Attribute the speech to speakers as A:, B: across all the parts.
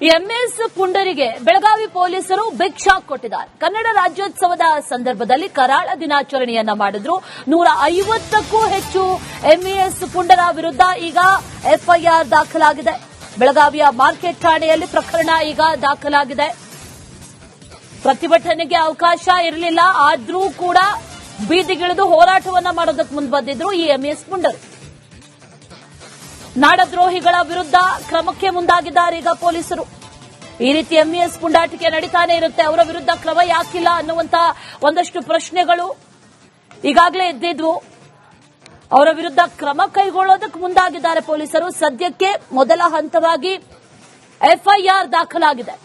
A: MS ಪುಂಡರಿಗೆ Belagavi ಪೊಲೀಸರು big shock ಕೊಟ್ಟಿದ್ದಾರೆ. ಕನ್ನಡ ರಾಜ್ಯೋತ್ಸವದ ಸಂದರ್ಭದಲ್ಲಿ ಕರಾಳ ದಿನಾಚರಣೆಯನ್ನ ಮಾಡಿದ್ರು. 150ಕ್ಕೂ ಹೆಚ್ಚು ಎಂಇಎಸ್ ಪುಂಡರ ವಿರುದ್ಧ ಈಗ ಎಫ್ಐಆರ್ ದಾಖಲಾಗಿದೆ. ಬೆಳಗಾವಿಯ ಮಾರ್ಕೆಟ್ ಠಾಣೆಯಲ್ಲಿ ಪ್ರಕರಣ ಈಗ ದಾಖಲಾಗಿದೆ. ಪ್ರತಿಭಟನೆಗೆ ಅವಕಾಶ ಇರಲಿಲ್ಲ, ಆದ್ರೂ ಕೂಡ ಬೀದಿಗಿಳಿದು ಹೋರಾಟವನ್ನ ಮಾಡೋದಕ್ಕೆ ಮುಂದೆ ಬಂದಿದ್ರು ಈ ಎಂಇಎಸ್ ಪುಂಡರು. ನಾಡದ್ರೋಹಿಗಳ ವಿರುದ್ಧ ಕ್ರಮಕ್ಕೆ ಮುಂದಾಗಿದ್ದಾರೆ ಈಗ ಪೊಲೀಸರು. ಈ ರೀತಿ ಎಂಇಎಸ್ ಪುಂಡಾಟಿಕೆ ನಡೀತಾನೆ ಇರುತ್ತೆ, ಅವರ ವಿರುದ್ಧ ಕ್ರಮ ಯಾಕಿಲ್ಲ ಅನ್ನುವಂತ ಒಂದಷ್ಟು ಪ್ರಶ್ನೆಗಳು ಈಗಾಗಲೇ ಎದ್ದಿದ್ವು. ಅವರ ವಿರುದ್ಧ ಕ್ರಮ ಕೈಗೊಳ್ಳೋದಕ್ಕೆ ಮುಂದಾಗಿದ್ದಾರೆ ಪೊಲೀಸರು. ಸದ್ಯಕ್ಕೆ ಮೊದಲ ಹಂತವಾಗಿ ಎಫ್ಐಆರ್ ದಾಖಲಾಗಿದೆ.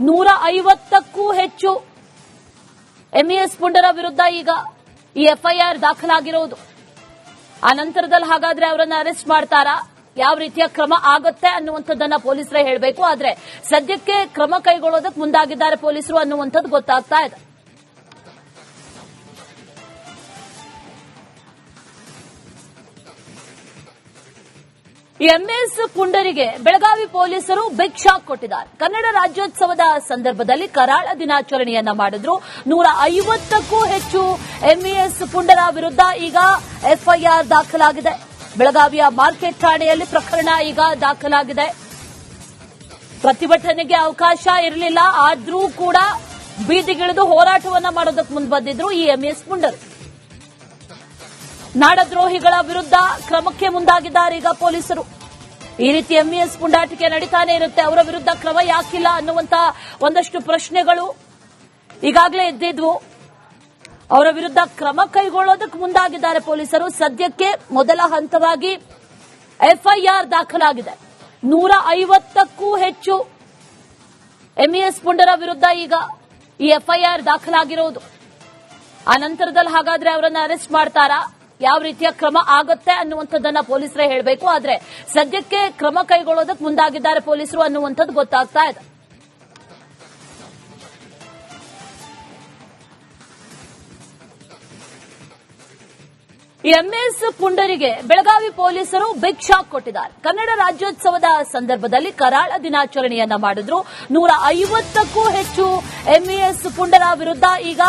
A: 150ಕ್ಕೂ ಹೆಚ್ಚು ಎಂಇಎಸ್ ಪುಂಡರ ವಿರುದ್ಧ ಈಗ ಈ ಎಫ್ಐಆರ್ ದಾಖಲಾಗಿರುವುದು. ಆ ನಂತರದಲ್ಲಿ ಹಾಗಾದ್ರೆ ಅವರನ್ನು ಅರೆಸ್ಟ್ ಮಾಡ್ತಾರಾ, ಯಾವ ರೀತಿಯ ಕ್ರಮ ಆಗುತ್ತೆ ಅನ್ನುವಂಥದ್ದನ್ನ ಪೊಲೀಸರೇ ಹೇಳಬೇಕು. ಆದ್ರೆ ಸದ್ಯಕ್ಕೆ ಕ್ರಮ ಕೈಗೊಳ್ಳೋದಕ್ಕೆ ಮುಂದಾಗಿದ್ದಾರೆ ಪೊಲೀಸರು ಅನ್ನುವಂಥದ್ದು ಗೊತ್ತಾಗ್ತಾ ಇದೆ. ಎಂಎಸ್ ಪುಂಡರಿಗೆ ಬೆಳಗಾವಿ ಪೊಲೀಸರು ಬಿಗ್ ಶಾಕ್ ಕೊಟ್ಟಿದ್ದಾರೆ. ಕನ್ನಡ ರಾಜ್ಯೋತ್ಸವದ ಸಂದರ್ಭದಲ್ಲಿ ಕರಾಳ ದಿನಾಚರಣೆಯನ್ನ ಮಾಡಿದ್ರು. 150ಕ್ಕೂ ಹೆಚ್ಚು ಎಂಇಎಸ್ ಪುಂಡರ ವಿರುದ್ಧ ಈಗ ಎಫ್ಐಆರ್ ದಾಖಲಾಗಿದೆ. ಬೆಳಗಾವಿಯ ಮಾರ್ಕೆಟ್ ಠಾಣೆಯಲ್ಲಿ ಪ್ರಕರಣ ಈಗ ದಾಖಲಾಗಿದೆ. ಪ್ರತಿಭಟನೆಗೆ ಅವಕಾಶ ಇರಲಿಲ್ಲ, ಆದ್ರೂ ಕೂಡ ಬೀದಿಗಿಳಿದು ಹೋರಾಟವನ್ನ ಮಾಡೋದಕ್ಕೆ ಮುಂದೆ ಬಂದಿದ್ರು ಈ ಎಂಇಎಸ್ ಪುಂಡರು. ನಾಡದ್ರೋಹಿಗಳ ವಿರುದ್ಧ ಕ್ರಮಕ್ಕೆ ಮುಂದಾಗಿದ್ದಾರೆ ಈಗ ಪೊಲೀಸರು. ಈ ರೀತಿ ಎಂಇಎಸ್ ಪುಂಡಾಟಿಕೆ ನಡೀತಾನೆ ಇರುತ್ತೆ, ಅವರ ವಿರುದ್ಧ ಕ್ರಮ ಯಾಕಿಲ್ಲ ಅನ್ನುವಂತ ಒಂದಷ್ಟು ಪ್ರಶ್ನೆಗಳು ಈಗಾಗಲೇ ಎದ್ದಿದ್ವು. ಅವರ ವಿರುದ್ಧ ಕ್ರಮ ಕೈಗೊಳ್ಳೋದಕ್ಕೆ ಮುಂದಾಗಿದ್ದಾರೆ ಪೊಲೀಸರು. ಸದ್ಯಕ್ಕೆ ಮೊದಲ ಹಂತವಾಗಿ ಎಫ್ಐಆರ್ ದಾಖಲಾಗಿದೆ. 150ಕ್ಕೂ ಹೆಚ್ಚು ಎಂಇಎಸ್ ಪುಂಡರ ವಿರುದ್ಧ ಈಗ ಈ ಎಫ್ಐಆರ್ ದಾಖಲಾಗಿರುವುದು. ಆ ನಂತರದಲ್ಲಿ ಹಾಗಾದ್ರೆ ಅವರನ್ನು ಅರೆಸ್ಟ್ ಮಾಡ್ತಾರಾ, ಯಾವ ರೀತಿಯ ಕ್ರಮ ಆಗುತ್ತೆ ಅನ್ನುವಂಥದ್ದನ್ನ ಪೊಲೀಸರೇ ಹೇಳಬೇಕು. ಆದ್ರೆ ಸದ್ಯಕ್ಕೆ ಕ್ರಮ ಕೈಗೊಳ್ಳೋದಕ್ಕೆ ಮುಂದಾಗಿದ್ದಾರೆ ಪೊಲೀಸರು ಅನ್ನುವಂಥದ್ದು ಗೊತ್ತಾಗ್ತಾ ಇದೆ. ಎಂಎಸ್ ಪುಂಡರಿಗೆ ಬೆಳಗಾವಿ ಪೊಲೀಸರು ಬಿಗ್ ಶಾಕ್ ಕೊಟ್ಟಿದ್ದಾರೆ. ಕನ್ನಡ ರಾಜ್ಯೋತ್ಸವದ ಸಂದರ್ಭದಲ್ಲಿ ಕರಾಳ ದಿನಾಚರಣೆಯನ್ನ ಮಾಡಿದ್ರು. 150ಕ್ಕೂ ಹೆಚ್ಚು ಎಂಇಎಸ್ ಪುಂಡರ ವಿರುದ್ಧ ಈಗ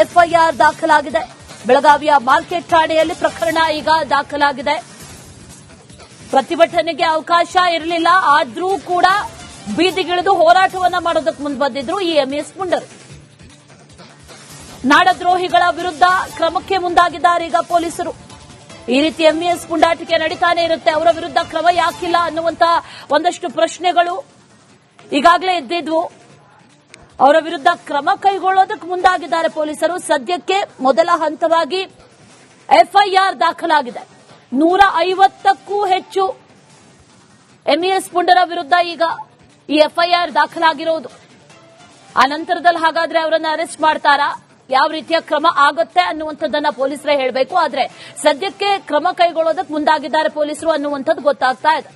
A: ಎಫ್ಐಆರ್ ದಾಖಲಾಗಿದೆ. ಬೆಳಗಾವಿಯ ಮಾರ್ಕೆಟ್ ಠಾಣೆಯಲ್ಲಿ ಪ್ರಕರಣ ಈಗ ದಾಖಲಾಗಿದೆ. ಪ್ರತಿಭಟನೆಗೆ ಅವಕಾಶ ಇರಲಿಲ್ಲ, ಆದ್ರೂ ಕೂಡ ಬೀದಿಗಿಳಿದು ಹೋರಾಟವನ್ನ ಮಾಡೋದಕ್ಕೆ ಮುಂದೆ ಬಂದಿದ್ರು ಈ ಎಂಇಎಸ್ ಪುಂಡರು. ನಾಡದ್ರೋಹಿಗಳ ವಿರುದ್ಧ ಕ್ರಮಕ್ಕೆ ಮುಂದಾಗಿದ್ದಾರೆ ಈಗ ಪೊಲೀಸರು. ಈ ರೀತಿ ಎಂಇಎಸ್ ಪುಂಡಾಟಿಕೆ ನಡೀತಾನೆ ಇರುತ್ತೆ, ಅವರ ವಿರುದ್ಧ ಕ್ರಮ ಯಾಕಿಲ್ಲ ಅನ್ನುವಂತ ಒಂದಷ್ಟು ಪ್ರಶ್ನೆಗಳು ಈಗಾಗಲೇ ಎದ್ದಿದ್ವು. ಅವರ ವಿರುದ್ಧ ಕ್ರಮ ಕೈಗೊಳ್ಳೋದಕ್ಕೆ ಮುಂದಾಗಿದ್ದಾರೆ ಪೊಲೀಸರು. ಸದ್ಯಕ್ಕೆ ಮೊದಲ ಹಂತವಾಗಿ ಎಫ್ಐಆರ್ ದಾಖಲಾಗಿದೆ. 150ಕ್ಕೂ ಹೆಚ್ಚು ಎಂಇಎಸ್ ಪುಂಡರ ವಿರುದ್ಧ ಈಗ ಈ ಎಫ್ಐಆರ್ ದಾಖಲಾಗಿರುವುದು. ಆ ನಂತರದಲ್ಲಿ ಹಾಗಾದ್ರೆ ಅವರನ್ನು ಅರೆಸ್ಟ್ ಮಾಡ್ತಾರಾ, ಯಾವ ರೀತಿಯ ಕ್ರಮ ಆಗುತ್ತೆ ಅನ್ನುವಂಥದ್ದನ್ನ ಪೊಲೀಸರೇ ಹೇಳಬೇಕು. ಆದ್ರೆ ಸದ್ಯಕ್ಕೆ ಕ್ರಮ ಕೈಗೊಳ್ಳೋದಕ್ಕೆ ಮುಂದಾಗಿದ್ದಾರೆ ಪೊಲೀಸರು ಅನ್ನುವಂಥದ್ದು ಗೊತ್ತಾಗ್ತಾ ಇದೆ.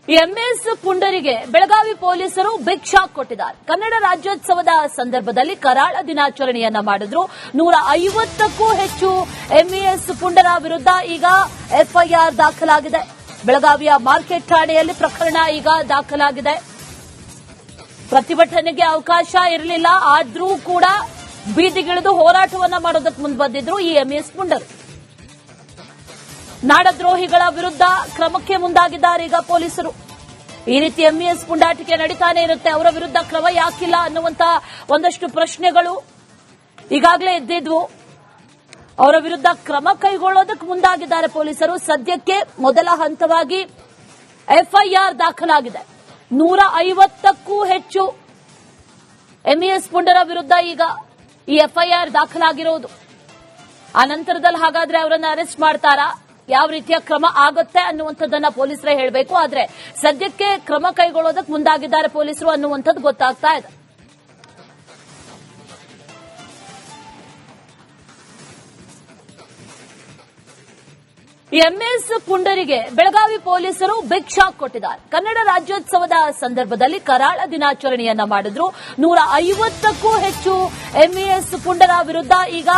A: ಎಂಎಸ್ ಪುಂಡರಿಗೆ ಬೆಳಗಾವಿ ಪೊಲೀಸರು ಬಿಗ್ ಶಾಕ್ ಕೊಟ್ಟಿದ್ದಾರೆ. ಕನ್ನಡ ರಾಜ್ಯೋತ್ಸವದ ಸಂದರ್ಭದಲ್ಲಿ ಕರಾಳ ದಿನಾಚರಣೆಯನ್ನ ಮಾಡಿದ್ರು. 150ಕ್ಕೂ ಹೆಚ್ಚು ಎಂಇಎಸ್ ಪುಂಡರ ವಿರುದ್ಧ ಈಗ ಎಫ್ಐಆರ್ ದಾಖಲಾಗಿದೆ. ಬೆಳಗಾವಿಯ ಮಾರ್ಕೆಟ್ ಠಾಣೆಯಲ್ಲಿ ಪ್ರಕರಣ ಈಗ ದಾಖಲಾಗಿದೆ. ಪ್ರತಿಭಟನೆಗೆ ಅವಕಾಶ ಇರಲಿಲ್ಲ, ಆದ್ರೂ ಕೂಡ ಬೀದಿಗಿಳಿದು ಹೋರಾಟವನ್ನ ಮಾಡೋದಕ್ಕೆ ಮುಂದೆ ಬಂದಿದ್ರು ಈ ಎಂಇಎಸ್ ಪುಂಡರು. ನಾಡದ್ರೋಹಿಗಳ ವಿರುದ್ಧ ಕ್ರಮಕ್ಕೆ ಮುಂದಾಗಿದ್ದಾರೆ ಈಗ ಪೊಲೀಸರು. ಈ ರೀತಿ ಎಂಇಎಸ್ ಪುಂಡಾಟಿಕೆ ನಡೀತಾನೆ ಇರುತ್ತೆ, ಅವರ ವಿರುದ್ಧ ಕ್ರಮ ಯಾಕಿಲ್ಲ ಅನ್ನುವಂತ ಒಂದಷ್ಟು ಪ್ರಶ್ನೆಗಳು ಈಗಾಗಲೇ ಎದ್ದಿದ್ವು. ಅವರ ವಿರುದ್ಧ ಕ್ರಮ ಕೈಗೊಳ್ಳೋದಕ್ಕೆ ಮುಂದಾಗಿದ್ದಾರೆ ಪೊಲೀಸರು. ಸದ್ಯಕ್ಕೆ ಮೊದಲ ಹಂತವಾಗಿ ಎಫ್ಐಆರ್ ದಾಖಲಾಗಿದೆ. 150ಕ್ಕೂ ಹೆಚ್ಚು ಎಂಇಎಸ್ ಪುಂಡರ ವಿರುದ್ಧ ಈಗ ಈ ಎಫ್ಐಆರ್ ದಾಖಲಾಗಿರುವುದು. ಆ ನಂತರದಲ್ಲಿ ಹಾಗಾದ್ರೆ ಅವರನ್ನು ಅರೆಸ್ಟ್ ಮಾಡ್ತಾರಾ, ಯಾವ ರೀತಿಯ ಕ್ರಮ ಆಗುತ್ತೆ ಅನ್ನುವಂಥದ್ದನ್ನ ಪೊಲೀಸರೇ ಹೇಳಬೇಕು. ಆದ್ರೆ ಸದ್ಯಕ್ಕೆ ಕ್ರಮ ಕೈಗೊಳ್ಳೋದಕ್ಕೆ ಮುಂದಾಗಿದ್ದಾರೆ ಪೊಲೀಸರು ಅನ್ನುವಂಥದ್ದು ಗೊತ್ತಾಗ್ತಾ ಇದೆ. ಎಂಎಸ್ ಪುಂಡರಿಗೆ ಬೆಳಗಾವಿ ಪೊಲೀಸರು ಬಿಗ್ ಶಾಕ್ ಕೊಟ್ಟಿದ್ದಾರೆ. ಕನ್ನಡ ರಾಜ್ಯೋತ್ಸವದ ಸಂದರ್ಭದಲ್ಲಿ ಕರಾಳ ದಿನಾಚರಣೆಯನ್ನ ಮಾಡಿದ್ರು. 150ಕ್ಕೂ ಹೆಚ್ಚು ಎಂಇಎಸ್ ಪುಂಡರ ವಿರುದ್ಧ ಈಗ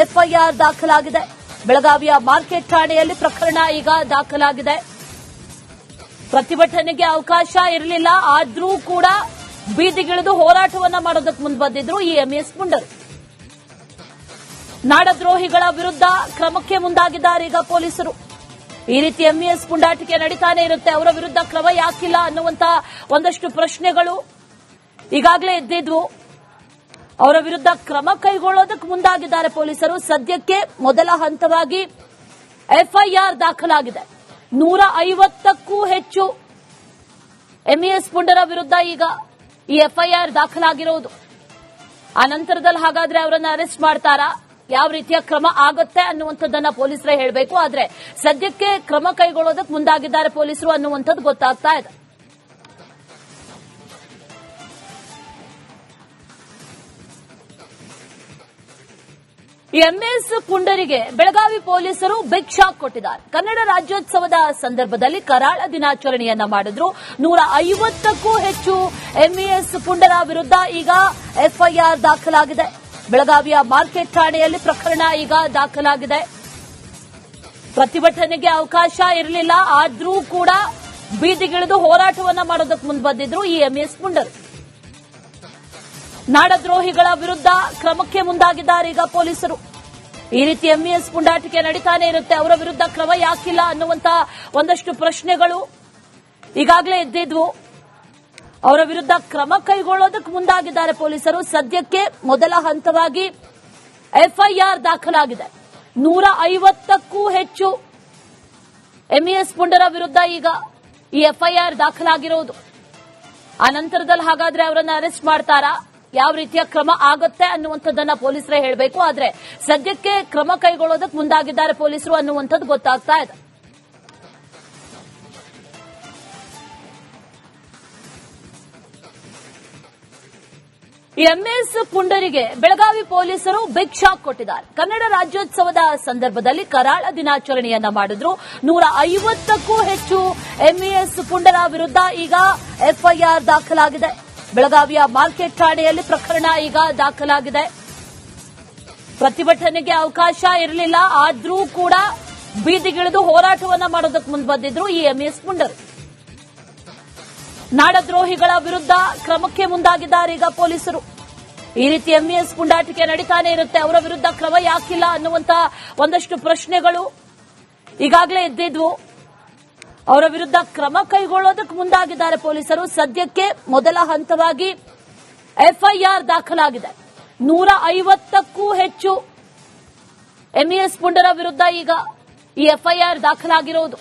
A: ಎಫ್ಐಆರ್ ದಾಖಲಾಗಿದೆ. ಬೆಳಗಾವಿಯ ಮಾರ್ಕೆಟ್ ಠಾಣೆಯಲ್ಲಿ ಪ್ರಕರಣ ಈಗ ದಾಖಲಾಗಿದೆ. ಪ್ರತಿಭಟನೆಗೆ ಅವಕಾಶ ಇರಲಿಲ್ಲ, ಆದ್ರೂ ಕೂಡ ಬೀದಿಗಿಳಿದು ಹೋರಾಟವನ್ನ ಮಾಡೋದಕ್ಕೆ ಮುಂದೆ ಬಂದಿದ್ರು ಈ ಎಂಇಎಸ್ ಪುಂಡರು. ನಾಡದ್ರೋಹಿಗಳ ವಿರುದ್ಧ ಕ್ರಮಕ್ಕೆ ಮುಂದಾಗಿದ್ದಾರೆ ಈಗ ಪೊಲೀಸರು. ಈ ರೀತಿ ಎಂಇಎಸ್ ಪುಂಡಾಟಿಕೆ ನಡೀತಾನೆ ಇರುತ್ತೆ, ಅವರ ವಿರುದ್ಧ ಕ್ರಮ ಯಾಕಿಲ್ಲ ಅನ್ನುವಂತ ಒಂದಷ್ಟು ಪ್ರಶ್ನೆಗಳು ಈಗಾಗಲೇ ಎದ್ದಿದ್ವು. ಅವರ ವಿರುದ್ಧ ಕ್ರಮ ಕೈಗೊಳ್ಳೋದಕ್ಕೆ ಮುಂದಾಗಿದ್ದಾರೆ ಪೊಲೀಸರು. ಸದ್ಯಕ್ಕೆ ಮೊದಲ ಹಂತವಾಗಿ ಎಫ್ಐಆರ್ ದಾಖಲಾಗಿದೆ. 150ಕ್ಕೂ ಹೆಚ್ಚು ಎಂಇಎಸ್ ಪುಂಡರ ವಿರುದ್ಧ ಈಗ ಈ ಎಫ್ಐಆರ್ ದಾಖಲಾಗಿರೋದು. ಆ ನಂತರದಲ್ಲಿ ಹಾಗಾದ್ರೆ ಅವರನ್ನ ಅರೆಸ್ಟ್ ಮಾಡ್ತಾರಾ, ಯಾವ ರೀತಿಯ ಕ್ರಮ ಆಗುತ್ತೆ ಅನ್ನುವಂಥದ್ದನ್ನ ಪೊಲೀಸರೇ ಹೇಳಬೇಕು. ಆದ್ರೆ ಸದ್ಯಕ್ಕೆ ಕ್ರಮ ಕೈಗೊಳ್ಳೋದಕ್ಕೆ ಮುಂದಾಗಿದ್ದಾರೆ ಪೊಲೀಸರು ಅನ್ನುವಂಥದ್ದು ಗೊತ್ತಾಗ್ತಾ ಇದೆ. ಎಂಇಎಸ್ ಪುಂಡರಿಗೆ ಬೆಳಗಾವಿ ಪೊಲೀಸರು ಬಿಗ್ ಶಾಕ್ ಕೊಟ್ಟಿದ್ದಾರೆ. ಕನ್ನಡ ರಾಜ್ಯೋತ್ಸವದ ಸಂದರ್ಭದಲ್ಲಿ ಕರಾಳ ದಿನಾಚರಣೆಯನ್ನ ಮಾಡಿದ್ರು. 150ಕ್ಕೂ ಹೆಚ್ಚು ಎಂಇಎಸ್ ಪುಂಡರ ವಿರುದ್ಧ ಈಗ ಎಫ್ಐಆರ್ ದಾಖಲಾಗಿದೆ. ಬೆಳಗಾವಿಯ ಮಾರ್ಕೆಟ್ ಠಾಣೆಯಲ್ಲಿ ಪ್ರಕರಣ ಈಗ ದಾಖಲಾಗಿದೆ. ಪ್ರತಿಭಟನೆಗೆ ಅವಕಾಶ ಇರಲಿಲ್ಲ, ಆದ್ರೂ ಕೂಡ ಬೀದಿಗಿಳಿದು ಹೋರಾಟವನ್ನ ಮಾಡೋದಕ್ಕೆ ಮುಂದೆ ಬಂದಿದ್ರು ಈ ಎಂಇಎಸ್ ಪುಂಡರು. ನಾಡದ್ರೋಹಿಗಳ ವಿರುದ್ಧ ಕ್ರಮಕ್ಕೆ ಮುಂದಾಗಿದ್ದಾರೆ ಈಗ ಪೊಲೀಸರು. ಈ ರೀತಿ ಎಂಇಎಸ್ ಪುಂಡಾಟಿಕೆ ನಡೀತಾನೆ ಇರುತ್ತೆ, ಅವರ ವಿರುದ್ಧ ಕ್ರಮ ಯಾಕಿಲ್ಲ ಅನ್ನುವಂತ ಒಂದಷ್ಟು ಪ್ರಶ್ನೆಗಳು ಈಗಾಗಲೇ ಎದ್ದಿದ್ವು. ಅವರ ವಿರುದ್ಧ ಕ್ರಮ ಕೈಗೊಳ್ಳೋದಕ್ಕೆ ಮುಂದಾಗಿದ್ದಾರೆ ಪೊಲೀಸರು. ಸದ್ಯಕ್ಕೆ ಮೊದಲ ಹಂತವಾಗಿ ಎಫ್ಐಆರ್ ದಾಖಲಾಗಿದೆ. 150ಕ್ಕೂ ಹೆಚ್ಚು ಎಂಇಎಸ್ ಪುಂಡರ ವಿರುದ್ಧ ಈಗ ಈ ಎಫ್ಐಆರ್ ದಾಖಲಾಗಿರೋದು. ಆ ನಂತರದಲ್ಲಿ ಹಾಗಾದ್ರೆ ಅವರನ್ನ ಅರೆಸ್ಟ್ ಮಾಡ್ತಾರಾ, ಯಾವ ರೀತಿಯ ಕ್ರಮ ಆಗುತ್ತೆ ಅನ್ನುವಂಥದ್ದನ್ನ ಪೊಲೀಸರೇ ಹೇಳಬೇಕು. ಆದ್ರೆ ಸದ್ಯಕ್ಕೆ ಕ್ರಮ ಕೈಗೊಳ್ಳೋದಕ್ಕೆ ಮುಂದಾಗಿದ್ದಾರೆ ಪೊಲೀಸರು ಅನ್ನುವಂಥದ್ದು ಗೊತ್ತಾಗ್ತಾ ಇದೆ. ಎಂಇಎಸ್ ಪುಂಡರಿಗೆ ಬೆಳಗಾವಿ ಪೊಲೀಸರು ಬಿಗ್ ಶಾಕ್ ಕೊಟ್ಟಿದ್ದಾರೆ. ಕನ್ನಡ ರಾಜ್ಯೋತ್ಸವದ ಸಂದರ್ಭದಲ್ಲಿ ಕರಾಳ ದಿನಾಚರಣೆಯನ್ನ ಮಾಡಿದ್ರು. 150ಕ್ಕೂ ಹೆಚ್ಚು ಎಂಇಎಸ್ ಪುಂಡರ ವಿರುದ್ಧ ಈಗ ಎಫ್ಐಆರ್ ದಾಖಲಾಗಿದೆ. ಬೆಳಗಾವಿಯ ಮಾರ್ಕೆಟ್ ಠಾಣೆಯಲ್ಲಿ ಪ್ರಕರಣ ಈಗ ದಾಖಲಾಗಿದೆ. ಪ್ರತಿಭಟನೆಗೆ ಅವಕಾಶ ಇರಲಿಲ್ಲ, ಆದ್ರೂ ಕೂಡ ಬೀದಿಗಿಳಿದು ಹೋರಾಟವನ್ನ ಮಾಡೋದಕ್ಕೆ ಮುಂದೆ ಬಂದಿದ್ರು ಈ ಎಂಇಎಸ್ ಪುಂಡರು. ನಾಡದ್ರೋಹಿಗಳ ವಿರುದ್ಧ ಕ್ರಮಕ್ಕೆ ಮುಂದಾಗಿದ್ದಾರೆ ಈಗ ಪೊಲೀಸರು. ಈ ರೀತಿ ಎಂಇಎಸ್ ಪುಂಡಾಟಿಕೆ ನಡೀತಾನೆ ಇರುತ್ತೆ, ಅವರ ವಿರುದ್ಧ ಕ್ರಮ ಯಾಕಿಲ್ಲ ಅನ್ನುವಂತ ಒಂದಷ್ಟು ಪ್ರಶ್ನೆಗಳು ಈಗಾಗಲೇ ಎದ್ದಿದ್ವು. ಅವರ ವಿರುದ್ಧ ಕ್ರಮ ಕೈಗೊಳ್ಳೋದಕ್ಕೆ ಮುಂದಾಗಿದ್ದಾರೆ ಪೊಲೀಸರು. ಸದ್ಯಕ್ಕೆ ಮೊದಲ ಹಂತವಾಗಿ ಎಫ್ಐಆರ್ ದಾಖಲಾಗಿದೆ. 150ಕ್ಕೂ ಹೆಚ್ಚು ಎಂಇಎಸ್ ಪುಂಡರ ವಿರುದ್ಧ ಈಗ ಈ ಎಫ್ಐಆರ್ ದಾಖಲಾಗಿರೋದು.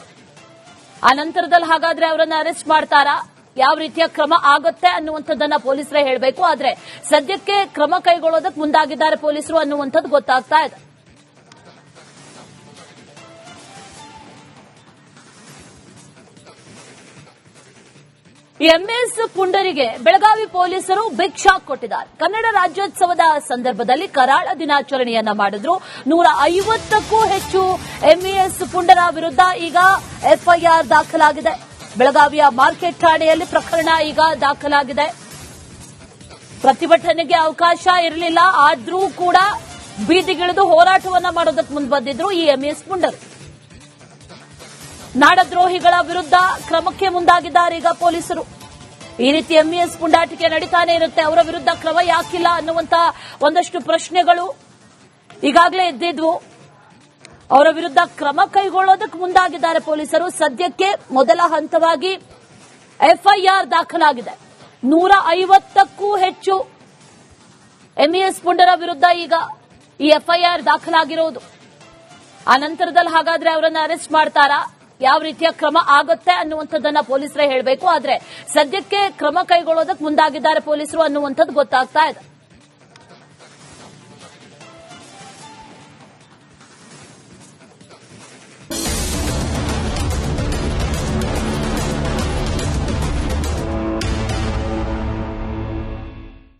A: ಆ ನಂತರದಲ್ಲಿ ಹಾಗಾದ್ರೆ ಅವರನ್ನ ಅರೆಸ್ಟ್ ಮಾಡ್ತಾರಾ, ಯಾವ ರೀತಿಯ ಕ್ರಮ ಆಗುತ್ತೆ ಅನ್ನುವಂಥದ್ದನ್ನ ಪೊಲೀಸರೇ ಹೇಳಬೇಕು. ಆದ್ರೆ ಸದ್ಯಕ್ಕೆ ಕ್ರಮ ಕೈಗೊಳ್ಳೋದಕ್ಕೆ ಮುಂದಾಗಿದ್ದಾರೆ ಪೊಲೀಸರು ಅನ್ನುವಂಥದ್ದು ಗೊತ್ತಾಗ್ತಾ ಇದೆ. ಎಂಇಎಸ್ ಪುಂಡರಿಗೆ ಬೆಳಗಾವಿ ಪೊಲೀಸರು ಬಿಗ್ ಶಾಕ್ ಕೊಟ್ಟಿದ್ದಾರೆ. ಕನ್ನಡ ರಾಜ್ಯೋತ್ಸವದ ಸಂದರ್ಭದಲ್ಲಿ ಕರಾಳ ದಿನಾಚರಣೆಯನ್ನ ಮಾಡಿದ್ರು. 150ಕ್ಕೂ ಹೆಚ್ಚು ಎಂಇಎಸ್ ಪುಂಡರ ವಿರುದ್ಧ ಈಗ ಎಫ್ಐಆರ್ ದಾಖಲಾಗಿದೆ. ಬೆಳಗಾವಿಯ ಮಾರ್ಕೆಟ್ ಠಾಣೆಯಲ್ಲಿ ಪ್ರಕರಣ ಈಗ ದಾಖಲಾಗಿದೆ. ಪ್ರತಿಭಟನೆಗೆ ಅವಕಾಶ ಇರಲಿಲ್ಲ, ಆದ್ರೂ ಕೂಡ ಬೀದಿಗಿಳಿದು ಹೋರಾಟವನ್ನ ಮಾಡೋದಕ್ಕೆ ಮುಂದೆ ಬಂದಿದ್ರು ಈ ಎಂಇಎಸ್ ಪುಂಡರು. ನಾಡದ್ರೋಹಿಗಳ ವಿರುದ್ಧ ಕ್ರಮಕ್ಕೆ ಮುಂದಾಗಿದ್ದಾರೆ ಈಗ ಪೊಲೀಸರು. ಈ ರೀತಿ ಎಂಇಎಸ್ ಪುಂಡಾಟಿಕೆ ನಡೀತಾನೆ ಇರುತ್ತೆ, ಅವರ ವಿರುದ್ಧ ಕ್ರಮ ಯಾಕಿಲ್ಲ ಅನ್ನುವಂತ ಒಂದಷ್ಟು ಪ್ರಶ್ನೆಗಳು ಈಗಾಗಲೇ ಎದ್ದಿದ್ವು. ಅವರ ವಿರುದ್ಧ ಕ್ರಮ ಕೈಗೊಳ್ಳೋದಕ್ಕೆ ಮುಂದಾಗಿದ್ದಾರೆ ಪೊಲೀಸರು. ಸದ್ಯಕ್ಕೆ ಮೊದಲ ಹಂತವಾಗಿ ಎಫ್ಐಆರ್ ದಾಖಲಾಗಿದೆ. 150ಕ್ಕೂ ಹೆಚ್ಚು ಎಂಇಎಸ್ ಪುಂಡರ ವಿರುದ್ಧ ಈಗ ಈ ಎಫ್ಐಆರ್ ದಾಖಲಾಗಿರೋದು. ಆ ನಂತರದಲ್ಲಿ ಹಾಗಾದ್ರೆ ಅವರನ್ನ ಅರೆಸ್ಟ್ ಮಾಡ್ತಾರಾ, ಯಾವ ರೀತಿಯ ಕ್ರಮ ಆಗುತ್ತೆ ಅನ್ನುವಂಥದ್ದನ್ನ ಪೊಲೀಸರೇ ಹೇಳಬೇಕು. ಆದ್ರೆ ಸದ್ಯಕ್ಕೆ ಕ್ರಮ ಕೈಗೊಳ್ಳೋದಕ್ಕೆ ಮುಂದಾಗಿದ್ದಾರೆ ಪೊಲೀಸರು ಅನ್ನುವಂಥದ್ದು ಗೊತ್ತಾಗ್ತಾ ಇದೆ.